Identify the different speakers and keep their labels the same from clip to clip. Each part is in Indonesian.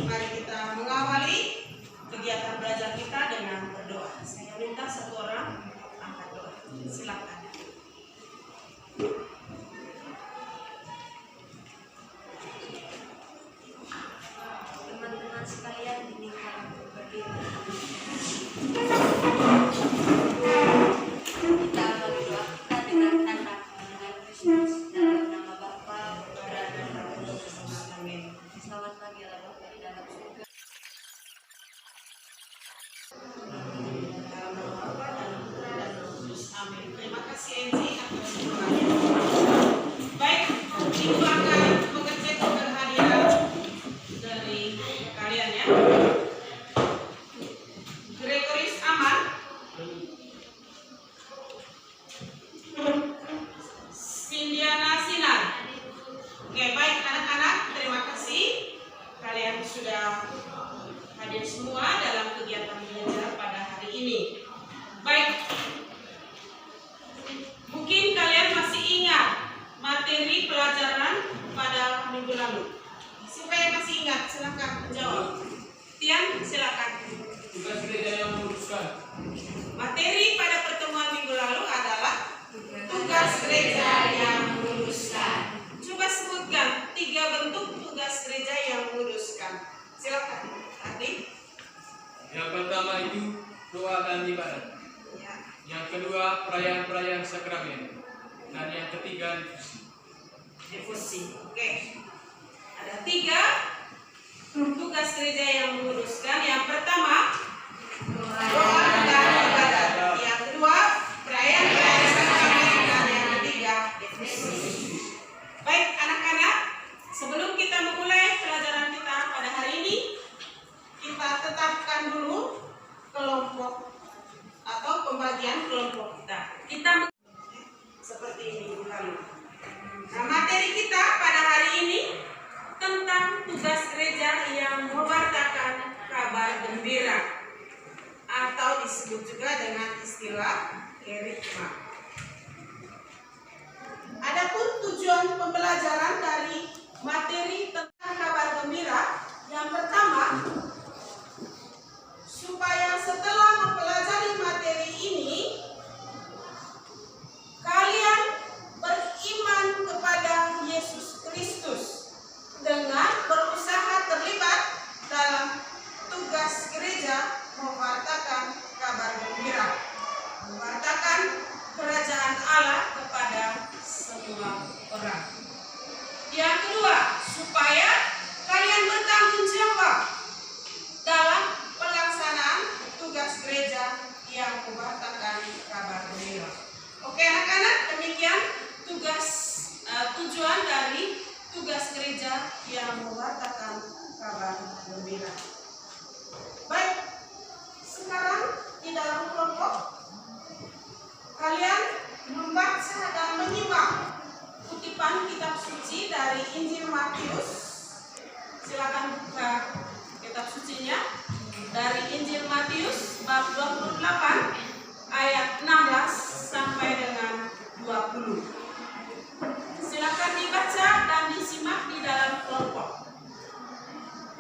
Speaker 1: mari kita mengawali kegiatan belajar kita dengan berdoa. Saya minta satu orang angkat doa. Silakan. Teman-teman sekalian, ini berdiri. Kita berdoa dengan tanda mengenal Kristus dalam nama Bapa, Putra, dan Roh Kudus. Amin. Selamat pagi Bapak di dalam surga. Dalam nama Bapa dan Putra dan Roh Kudus. Amin. Terima kasih Enzi atas doanya. Baik, itu akan mengecek keberhadiran dari kalian ya. Gregoris aman. Sindiana Sinar. Oke, baik anak-anak, terima kasih kalian sudah hadir semua dalam kegiatan belajar pada hari ini. Baik, mungkin kalian masih ingat materi pelajaran pada minggu lalu. Siapa yang masih ingat? Silakan menjawab. Tian, silakan.
Speaker 2: Tugas gereja yang memutuskan.
Speaker 1: Materi pada pertemuan minggu lalu adalah tugas gereja yang memutuskan. Coba sebutkan 3 bentuk tugas gereja yang memutuskan. Silakan, Adi.
Speaker 2: Yang pertama itu doa dan ibadat.
Speaker 1: Ya.
Speaker 2: Yang kedua perayaan-perayaan sakramen. Dan yang ketiga
Speaker 1: Difusi. Oke. Ada 3 tugas gereja yang memutuskan. Yang pertama doa dan ibadat. Yang kedua perayaan-perayaan sakramen. Dan yang ketiga difusi. Baik anak-anak, sebelum kita memulai pelajaran kita pada hari ini, kita tetapkan dulu kelompok atau pembagian kelompok kita. Kita seperti ini lalu. Nah, materi kita pada hari ini tentang tugas gereja yang mewartakan kabar gembira atau disebut juga dengan istilah kerigma. Adapun tujuan pembelajaran dari materi tentang kabar gembira yang pertama, supaya setelah mempelajari materi ini kalian beriman kepada Yesus Kristus dengan berusaha terlibat dalam tugas gereja mewartakan kabar gembira, mewartakan kerajaan Allah kepada semua orang. Yang kedua, supaya kalian bertanggung jawab dalam pelaksanaan tugas gereja yang mewartakan kabar gembira. Oke anak-anak, demikian tujuan dari tugas gereja yang mewartakan kabar gembira. Baik, sekarang di dalam kelompok kalian membaca dan menyimak kutipan kitab suci dari Injil Matius. Silakan buka kitab sucinya dari Injil Matius bab 28 ayat 16 sampai dengan 20. Silakan dibaca dan disimak di dalam kelompok.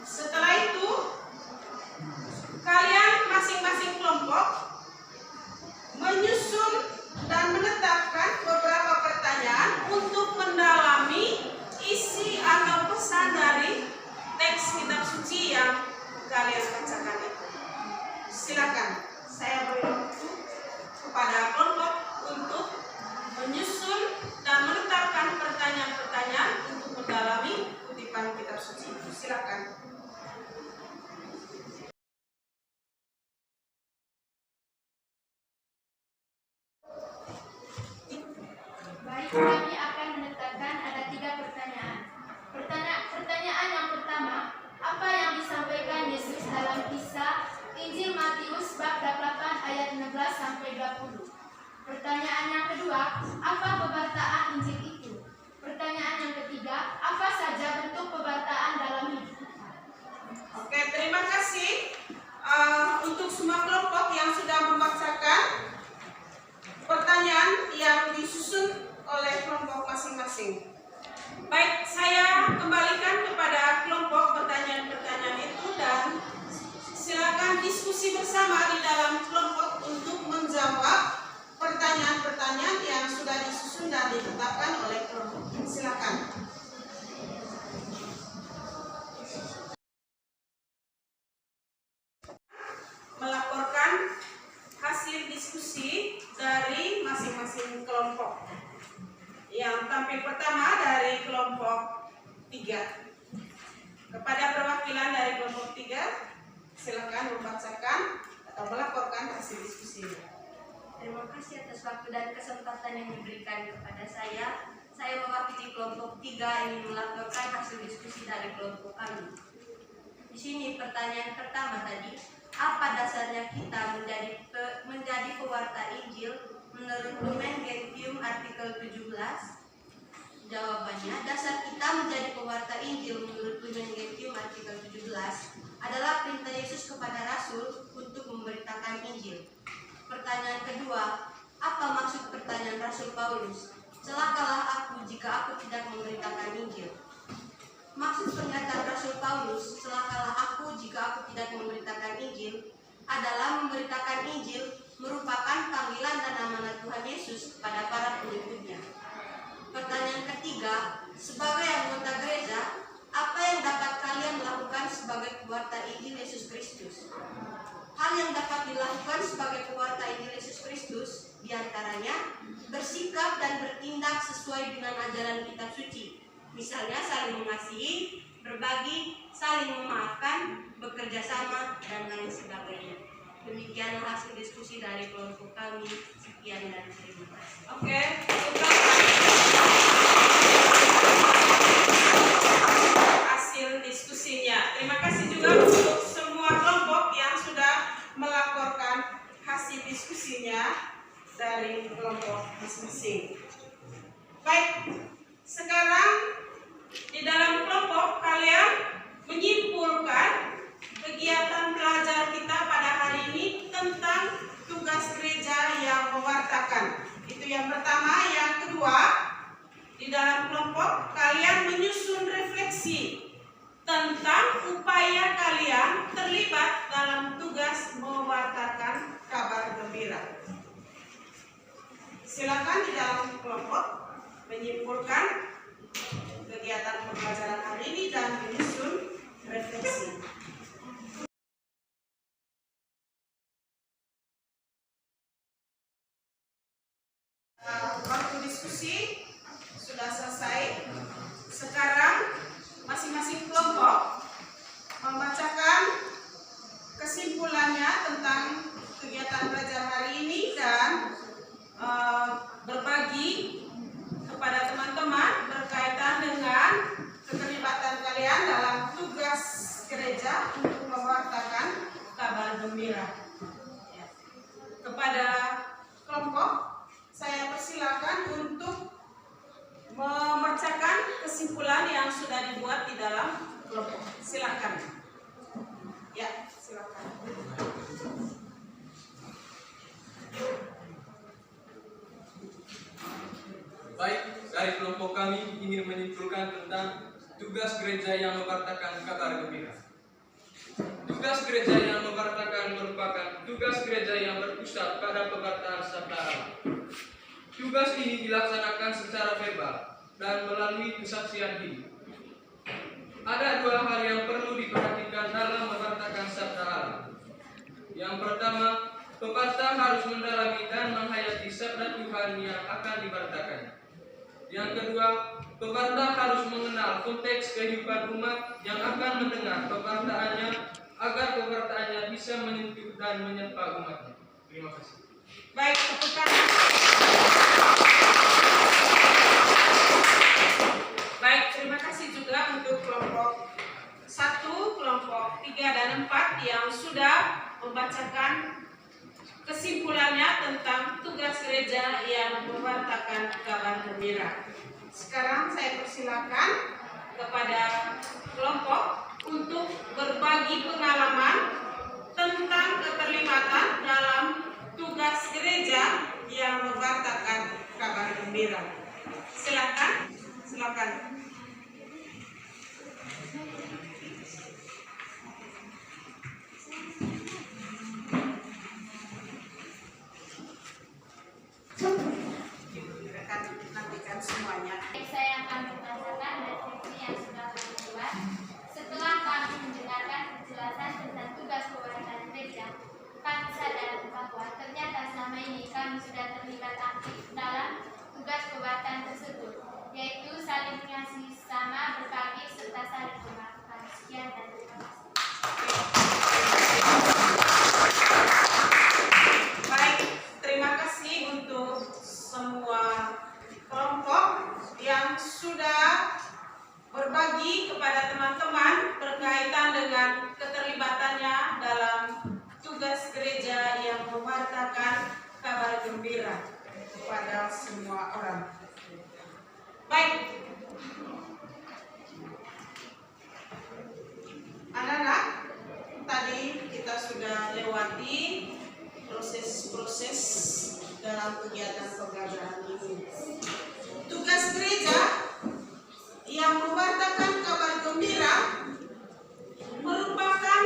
Speaker 1: Setelah itu kalian masing-masing kelompok menyusun dan menetapkan beberapa pertanyaan untuk mendalami isi atau pesan dari teks kitab suci yang kalian bacakan itu. Silakan, saya beri waktu kepada kelompok untuk menyusun dan menetapkan pertanyaan-pertanyaan untuk mendalami kutipan kitab suci itu. Silakan.
Speaker 3: Baik, kami akan menetapkan ada 3 pertanyaan. Pertanyaan yang pertama, apa yang disampaikan Yesus dalam kisah Injil Matius bab 8 ayat 16 sampai 20? Pertanyaan yang kedua, apa pewartaan Injil itu? Pertanyaan yang ketiga, apa saja bentuk pewartaan dalam hidup kita?
Speaker 1: Oke, terima kasih untuk semua kelompok yang sudah membacakan pertanyaan yang disusun oleh kelompok masing-masing. Baik, saya kembalikan kepada kelompok pertanyaan-pertanyaan itu akan membacakan atau melaporkan hasil diskusinya.
Speaker 4: Terima kasih atas waktu dan kesempatan yang diberikan kepada saya. Saya mewakili kelompok 3 ingin melaporkan hasil diskusi dari kelompok kami. Di sini pertanyaan pertama tadi, apa dasarnya kita menjadi pewarta Injil menurut Lumen Gentium artikel 17? Jawabannya, dasar kita menjadi pewarta Injil menurut Lumen Gentium artikel 17 adalah perintah Yesus kepada Rasul untuk memberitakan Injil. Pertanyaan kedua, apa maksud pertanyaan Rasul Paulus? Celakalah aku jika aku tidak memberitakan Injil. Maksud pernyataan Rasul Paulus, celakalah aku jika aku tidak memberitakan Injil, adalah memberitakan Injil merupakan panggilan dan amanat Tuhan Yesus kepada para pengikutnya. Pertanyaan ketiga, sebagai anggota gereja, apa yang dapat kalian lakukan sebagai pewarta Injil Yesus Kristus? Hal yang dapat dilakukan sebagai pewarta Injil Yesus Kristus diantaranya bersikap dan bertindak sesuai dengan ajaran kitab suci. Misalnya saling mengasihi, berbagi, saling memaafkan, bekerja sama, dan lain sebagainya. Demikian hasil diskusi dari kelompok kami. Sekian dan terima kasih.
Speaker 1: Oke, hasil diskusinya. Terima kasih juga untuk semua kelompok yang sudah melaporkan hasil diskusinya dari kelompok masing-masing. Baik, sekarang di dalam kelompok kalian menyimpulkan kegiatan belajar kita pada hari ini tentang tugas gereja yang mewartakan. Itu yang pertama. Yang kedua, di dalam kelompok kalian menyusun refleksi tentang upaya kalian terlibat dalam tugas mewartakan kabar gembira. Silakan di dalam kelompok menyimpulkan kegiatan pembelajaran hari ini dan menyusun refleksi. Waktu diskusi sudah selesai. Sekarang masing-masing kelompok membacakan kesimpulannya tentang kegiatan belajar hari ini dan berbagi kepada teman-teman berkaitan dengan keterlibatan kalian dalam tugas gereja untuk mewartakan kabar gembira. Kepada kelompok, saya persilakan untuk membacakan kesimpulan yang sudah dibuat di dalam kelompok. Silakan. Ya, silakan.
Speaker 2: Baik, dari kelompok kami ingin menyimpulkan tentang tugas gereja yang mewartakan kabar gembira. Tugas gereja yang mewartakan merupakan tugas gereja yang berpusat pada pewartaan sabda Allah. Tugas ini dilaksanakan secara verbal dan melalui kesaksian hidup. Ada dua hal yang perlu diperhatikan dalam mewartakan sabda Allah. Yang pertama, pewarta harus mendalami dan menghayati sabda Tuhan yang akan diwartakannya. Yang kedua, pewarta harus mengenal konteks kehidupan umat yang akan mendengar pewartaannya agar pewartaannya bisa menyentuh dan menyapa umatnya. Terima kasih.
Speaker 1: Baik, tepuk tangan. Baik, terima kasih juga untuk kelompok 1, kelompok 3 dan 4 yang sudah membacakan kesimpulannya tentang tugas gereja yang mewartakan kabar gembira. Sekarang saya persilakan kepada kelompok untuk berbagi pengalaman tentang keterlibatan dalam tugas gereja yang mewartakan kabar gembira. Silakan, silakan. Nantikan semuanya.
Speaker 3: Saya akan membacakan deskripsi yang sudah kami buat. Setelah kami mendengarkan penjelasan tentang tugas pewartaan gereja, kami sadar bahwa ternyata selama ini kami sudah terlibat aktif dalam tugas pewartaan tersebut, yaitu saling mengasihi sesama, berbagi, serta saling memaafkan. Sekian dan terima kasih.
Speaker 1: melewati proses-proses dalam kegiatan pembelajaran ini. Tugas gereja yang memberitakan kabar gembira merupakan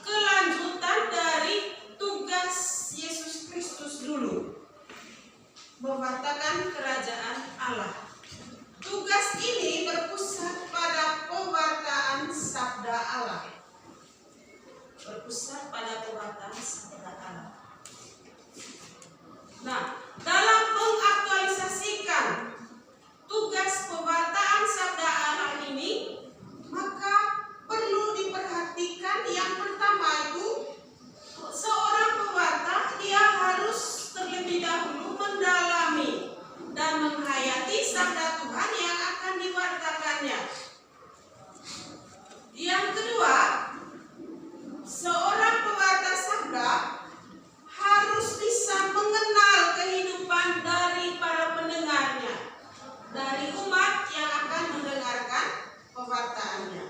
Speaker 1: kelanjutan dari tugas Yesus Kristus dulu, memberitakan kerajaan Allah. Tugas ini berpusat pada pewartaan sabda Allah. Berpusat pada pewartaan sabda Allah. Nah, dalam mengaktualisasikan tugas pewartaan sabda Allah ini, maka perlu diperhatikan yang pertama itu, seorang pewarta dia harus terlebih dahulu mendalami dan menghayati sabda Tuhan yang akan diwartakannya. Yang kedua, seorang pewarta sabda harus bisa mengenal kehidupan dari para pendengarnya, dari umat yang akan mendengarkan pewartaannya.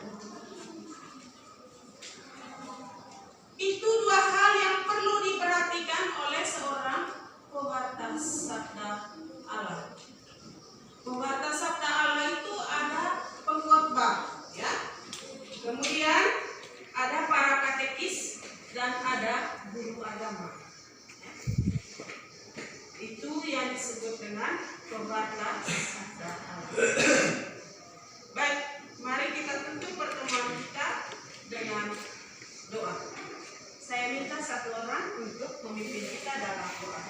Speaker 1: Itu dua hal yang perlu diperhatikan oleh seorang pewarta sabda Allah. Pewarta sabda Allah itu ada pengkhotbah, ya. Kemudian ada para katekis dan ada guru agama. Itu yang disebut dengan pewarta sabda Allah. Baik, mari kita tutup pertemuan kita dengan doa. Saya minta satu orang untuk memimpin kita dalam doa.